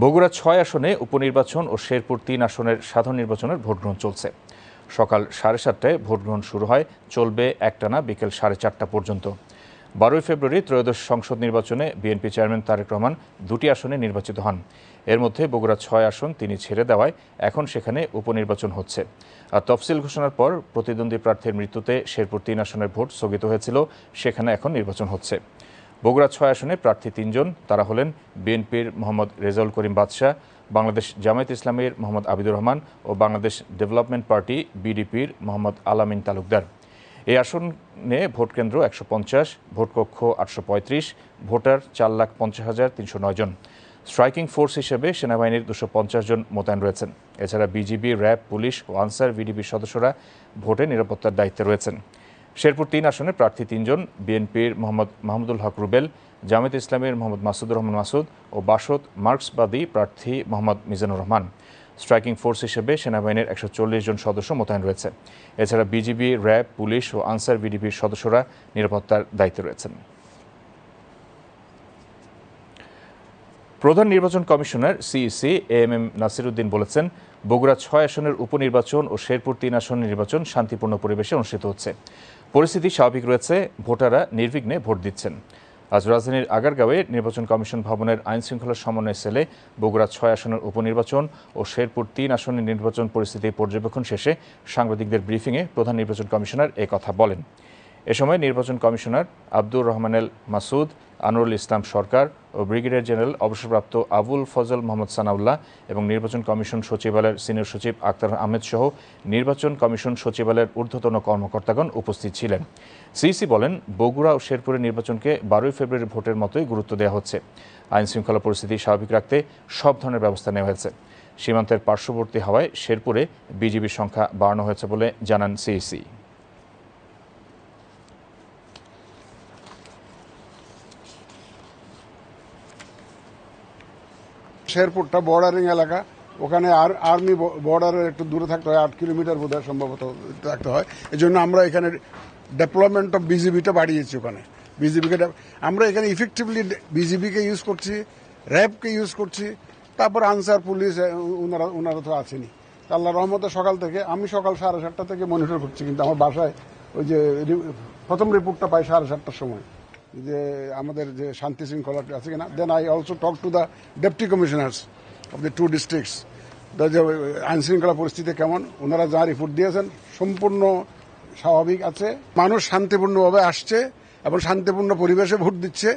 বগুড়া ৬ আসনে উপনির্বাচন ও শেরপুর ৩ আসনের সাধারণ নির্বাচনের ভোটগ্রহণ চলছে। সকাল 7:30টায় ভোটগ্রহণ শুরু হয়, চলবে একটানা বিকেল 4:30টা পর্যন্ত। 12 ফেব্রুয়ারি ত্রয়োদশ সংসদ নির্বাচনে বিএনপি চেয়ারম্যান তারেক রহমান 2টি আসনে নির্বাচিত হন। এর মধ্যে বগুড়া ৬ আসন তিনি ছেড়ে দেওয়ায় এখন সেখানে উপনির্বাচন হচ্ছে। আর তফসিল ঘোষণার পর প্রতিদ্বন্দ্বী প্রার্থীর মৃত্যুতে শেরপুর 3 আসনের ভোট স্থগিত হয়েছিল, সেখানে এখন নির্বাচন হচ্ছে। বগুড়া 6 আসনে প্রার্থী 3 জন, তারা হলেন বিএনপির মোহাম্মদ রেজাউল করিম বাদশা, বাংলাদেশ জামায়াত ইসলামীর মোহাম্মদ আবিদুর রহমান ও বাংলাদেশ ডেভেলপমেন্ট পার্টি বিডিপির মোহাম্মদ আলামিন তালুকদার। এই আসনে ভোটকেন্দ্র 150, ভোটকক্ষ 835, ভোটার 4,50,309 জন। স্ট্রাইকিং ফোর্স হিসেবে সেনাবাহিনীর 250 জন মোতায়েন রয়েছেন। এছাড়া বিজিবি, র্যাব, পুলিশ ও আনসার ভিডিপির সদস্যরা ভোটে নিরাপত্তার দায়িত্বে রয়েছেন। শেরপুর 3 আসনে প্রার্থী 3 জন, বিএনপির মোহাম্মদ মাহমুদুল হক রুবেল, জামায়াত ইসলামের মোহাম্মদ মাসুদুর রহমান মাসুদ ও বাসদ মার্কসবাদী প্রার্থী মোহাম্মদ মিজানুর রহমান। স্ট্রাইকিং ফোর্স হিসেবে সেনাবাহিনীর 140 জন সদস্য মোতায়েন রয়েছে। এছাড়া বিজিবি, র্যাব, পুলিশ ও আনসার ভিডিপির সদস্যরা নিরাপত্তার দায়িত্বে রয়েছেন। প্রধান নির্বাচন commissioner CEC AMM Nasir Uddin বলেছেন, বগুড়া 6 আসনের উপনির্বাচন ও শেরপুর 3 আসনের নির্বাচন শান্তিপূর্ণ পরিবেশে অনুষ্ঠিত হচ্ছে। পরিস্থিতি স্বাভাবিক রয়েছে, ভোটাররা নির্বিঘ্নে ভোট দিচ্ছেন। আজ রাজধানীর আগারগাঁওয়ে নির্বাচন কমিশন ভবনের আইনশৃঙ্খলা সমন্বয় সেলে বগুড়া 6 আসনের উপনির্বাচন ও শেরপুর 3 আসনের নির্বাচন পরিস্থিতি পর্যবেক্ষণ শেষে সাংবাদিকদের ব্রিফিংয়ে প্রধান নির্বাচন কমিশনার এ কথা বলেন। এ সময় নির্বাচন কমিশনার আব্দুর রহমানেল মাসুদ, আনোয়ারুল ইসলাম সরকার ও ব্রিগেডিয়ার জেনারেল অবসরপ্রাপ্ত আবুল ফজল মোহাম্মদ সানাউল্লাহ এবং নির্বাচন কমিশন সচিবালয়ের সিনিয়র সচিব আক্তার আহমেদ সহ নির্বাচন কমিশন সচিবালয়ের ঊর্ধ্বতন কর্মকর্তাগণ উপস্থিত ছিলেন। সিইসি বলেন, বগুড়া ও শেরপুরের নির্বাচনকে 12 ফেব্রুয়ারি ভোটের মতোই গুরুত্ব দেওয়া হচ্ছে। আইনশৃঙ্খলা পরিস্থিতি স্বাভাবিক রাখতে সব ধরনের ব্যবস্থা নেওয়া হয়েছে। সীমান্তের পার্শ্ববর্তী হওয়ায় শেরপুরে বিজিবির সংখ্যা বাড়ানো হয়েছে বলে জানান সিইসি। শেরপুরটা বর্ডারিং এলাকা, ওখানে আর্মি বর্ডারের একটু দূরে থাকতে হয়, 8 কিলোমিটার বোধহয় সম্ভবত থাকতে হয়। এই জন্য আমরা এখানে ডেভেলপমেন্ট অফ বিজিবিটা বাড়িয়েছি। ওখানে বিজিবিকে আমরা এখানে ইফেক্টিভলি বিজিবিকে ইউজ করছি, র্যাবকে ইউজ করছি, তারপর আনসার, পুলিশ ওনারা তো আছেনই। আল্লাহ রহমতে সকাল থেকে আমি সকাল 7:30 থেকে মনিটর করছি, কিন্তু আমার বাসায় ওই যে প্রথম রিপোর্টটা পাই 7:30টার সময় যে আমাদের যে শান্তি শৃঙ্খলা আছে কিনা। Then I also talk to the deputy commissioners of the 2 districts, আইন শৃঙ্খলা পরিস্থিতি কেমন। ওনারা যা রিপোর্ট দিয়েছেন সম্পূর্ণ স্বাভাবিক আছে। মানুষ শান্তিপূর্ণভাবে আসছে এবং শান্তিপূর্ণ পরিবেশে ভোট দিচ্ছে।